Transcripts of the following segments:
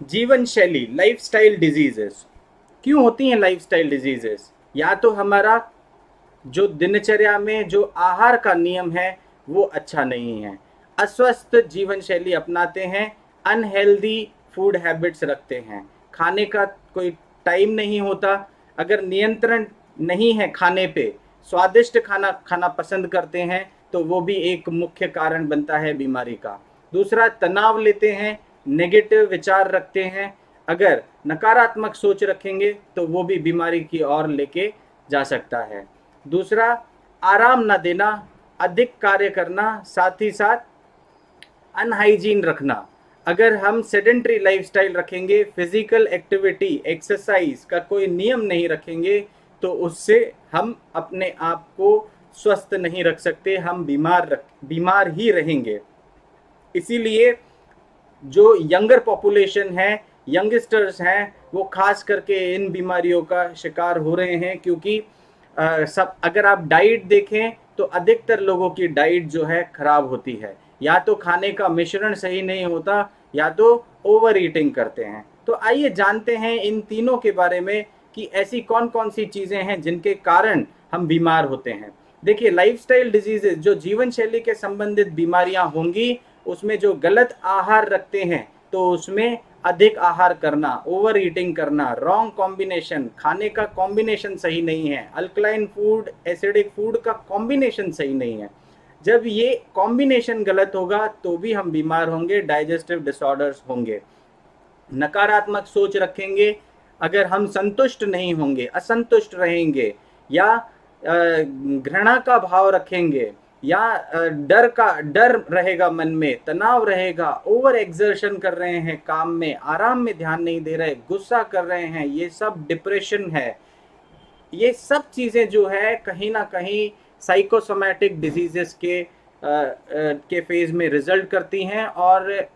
जीवन शैली, lifestyle diseases. क्यों होती हैं लाइफस्टाइल डिजीजेस? या तो हमारा जो दिनचर्या में जो आहार का नियम है वो अच्छा नहीं है, अस्वस्थ जीवन शैली अपनाते हैं, अनहेल्दी फूड हैबिट्स रखते हैं, खाने का कोई टाइम नहीं होता, अगर नियंत्रण नहीं है खाने पे, स्वादिष्ट खाना खाना पसंद करते हैं, तो वो भी एक मुख्य कारण बनता है बीमारी का। दूसरा, तनाव लेते हैं, नेगेटिव विचार रखते हैं, अगर नकारात्मक सोच रखेंगे तो वो भी बीमारी की ओर लेके जा सकता है। दूसरा, आराम ना देना, अधिक कार्य करना, साथ ही साथ अनहाइजीन रखना। अगर हम सेडेंट्री लाइफस्टाइल रखेंगे, फिजिकल एक्टिविटी एक्सरसाइज का कोई नियम नहीं रखेंगे, तो उससे हम अपने आप को स्वस्थ नहीं रख सकते, हम बीमार ही रहेंगे। इसीलिए जो यंगर पॉपुलेशन है, यंगस्टर्स हैं, वो खास करके इन बीमारियों का शिकार हो रहे हैं, क्योंकि सब अगर आप डाइट देखें तो अधिकतर लोगों की डाइट जो है खराब होती है, या तो खाने का मिश्रण सही नहीं होता, या तो ओवर ईटिंग करते हैं। तो आइए जानते हैं इन तीनों के बारे में कि ऐसी कौन कौन सी चीज़ें हैं जिनके कारण हम बीमार होते हैं। देखिए, लाइफस्टाइल डिजीजेज जो जीवन शैली के संबंधित बीमारियां होंगी, उसमें जो गलत आहार रखते हैं तो उसमें अधिक आहार करना, ओवर ईटिंग करना, रॉन्ग कॉम्बिनेशन, खाने का कॉम्बिनेशन सही नहीं है, अल्कलाइन फूड एसिडिक फूड का कॉम्बिनेशन सही नहीं है। जब ये कॉम्बिनेशन गलत होगा तो भी हम बीमार होंगे, डाइजेस्टिव डिसऑर्डर्स होंगे। नकारात्मक सोच रखेंगे, अगर हम संतुष्ट नहीं होंगे, असंतुष्ट रहेंगे, या घृणा का भाव रखेंगे, या डर रहेगा मन में, तनाव रहेगा, ओवर एक्सर्शन कर रहे हैं काम में, आराम में ध्यान नहीं दे रहे, गुस्सा कर रहे हैं, ये सब डिप्रेशन है। ये सब चीज़ें जो है कहीं ना कहीं साइकोसोमैटिक डिजीजेस के फेज में रिजल्ट करती हैं। और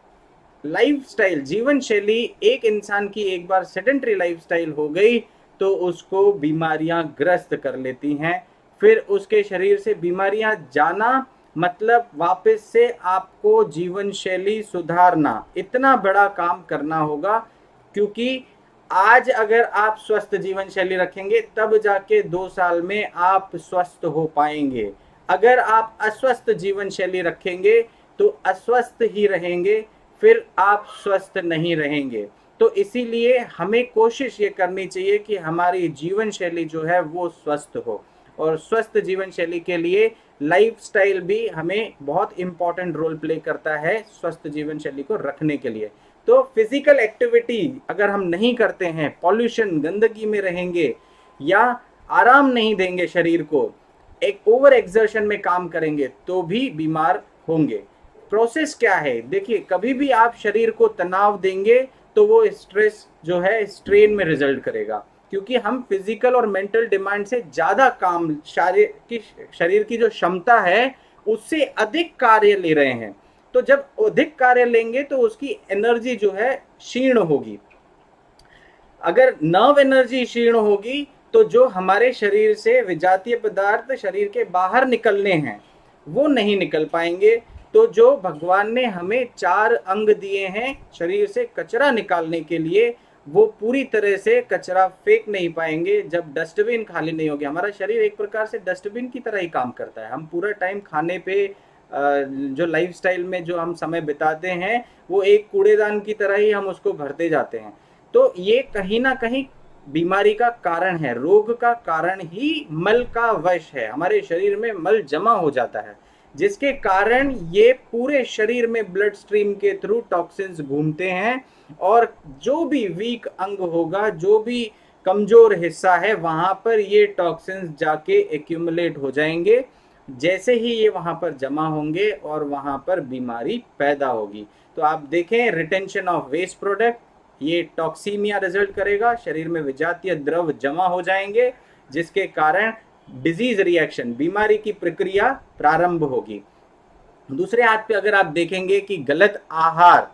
लाइफस्टाइल, जीवन शैली, एक इंसान की एक बार सेडेंट्री लाइफस्टाइल हो गई तो उसको बीमारियां ग्रस्त कर लेती हैं। फिर उसके शरीर से बीमारियां जाना मतलब वापस से आपको जीवन शैली सुधारना, इतना बड़ा काम करना होगा। क्योंकि आज अगर आप स्वस्थ जीवन शैली रखेंगे तब जाके 2 साल में आप स्वस्थ हो पाएंगे। अगर आप अस्वस्थ जीवन शैली रखेंगे तो अस्वस्थ ही रहेंगे, फिर आप स्वस्थ नहीं रहेंगे। तो इसीलिए हमें कोशिश ये करनी चाहिए कि हमारी जीवन शैली जो है वो स्वस्थ हो, और स्वस्थ जीवन शैली के लिए लाइफस्टाइल भी हमें बहुत इंपॉर्टेंट रोल प्ले करता है स्वस्थ जीवन शैली को रखने के लिए। तो फिजिकल एक्टिविटी अगर हम नहीं करते हैं, पॉल्यूशन गंदगी में रहेंगे, या आराम नहीं देंगे शरीर को, एक ओवर एक्सर्शन में काम करेंगे, तो भी बीमार होंगे। प्रोसेस क्या है? देखिए, कभी भी आप शरीर को तनाव देंगे तो वो स्ट्रेस जो है स्ट्रेन में रिजल्ट करेगा, क्योंकि हम फिजिकल और मेंटल डिमांड से ज़्यादा काम, शरीर की जो क्षमता है उससे अधिक कार्य ले रहे हैं। तो जब अधिक कार्य लेंगे तो उसकी एनर्जी जो है क्षीण होगी। अगर नर्व एनर्जी क्षीण होगी तो जो हमारे शरीर से विजातीय पदार्थ शरीर के बाहर निकलने हैं वो नहीं निकल पाएंगे। तो जो भगवान ने हमें 4 अंग दिए हैं शरीर से कचरा निकालने के लिए, वो पूरी तरह से कचरा फेंक नहीं पाएंगे जब डस्टबिन खाली नहीं होगी। हमारा शरीर एक प्रकार से डस्टबिन की तरह ही काम करता है। हम पूरा टाइम खाने पे, जो लाइफस्टाइल में जो हम समय बिताते हैं, वो एक कूड़ेदान की तरह ही हम उसको भरते जाते हैं। तो ये कहीं ना कहीं बीमारी का कारण है, रोग का कारण ही मल का वश है। हमारे शरीर में मल जमा हो जाता है, जिसके कारण ये पूरे शरीर में ब्लड स्ट्रीम के थ्रू टॉक्सिन्स घूमते हैं, और जो भी वीक अंग होगा, जो भी कमजोर हिस्सा है, वहां पर ये टॉक्सिन्स जाके एक्यूमुलेट हो जाएंगे। जैसे ही ये वहां पर जमा होंगे और वहां पर बीमारी पैदा होगी। तो आप देखें, रिटेंशन ऑफ वेस्ट प्रोडक्ट, ये टॉक्सीमिया रिजल्ट करेगा, शरीर में विजातीय द्रव जमा हो जाएंगे, जिसके कारण डिजीज रिएक्शन, बीमारी की प्रक्रिया प्रारंभ होगी। दूसरे हाथ पे अगर आप देखेंगे कि गलत आहार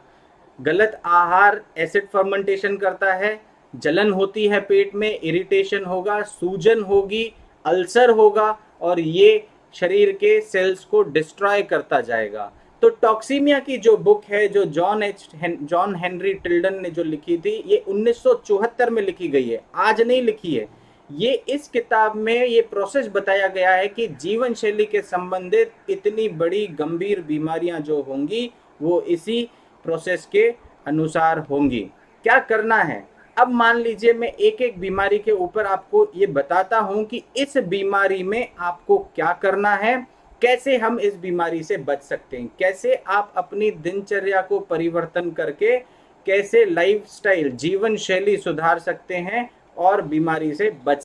एसिड फर्मेंटेशन करता है, जलन होती है पेट में, इरिटेशन होगा, सूजन होगी, अल्सर होगा, और ये शरीर के सेल्स को डिस्ट्रॉय करता जाएगा। तो टॉक्सीमिया की जो बुक है, जो जॉन हेनरी टिल्डन ने जो लिखी थी, ये 1974 में लिखी गई है, आज नहीं लिखी है। ये इस किताब में ये प्रोसेस बताया गया है कि जीवन शैली के संबंधित इतनी बड़ी गंभीर बीमारियां जो होंगी वो इसी प्रोसेस के अनुसार होंगी। क्या करना है, अब मान लीजिए मैं एक एक बीमारी के ऊपर आपको ये बताता हूं कि इस बीमारी में आपको क्या करना है, कैसे हम इस बीमारी से बच सकते हैं, कैसे आप अपनी दिनचर्या को परिवर्तन करके कैसे लाइफस्टाइल जीवन शैली सुधार सकते हैं और बीमारी से बच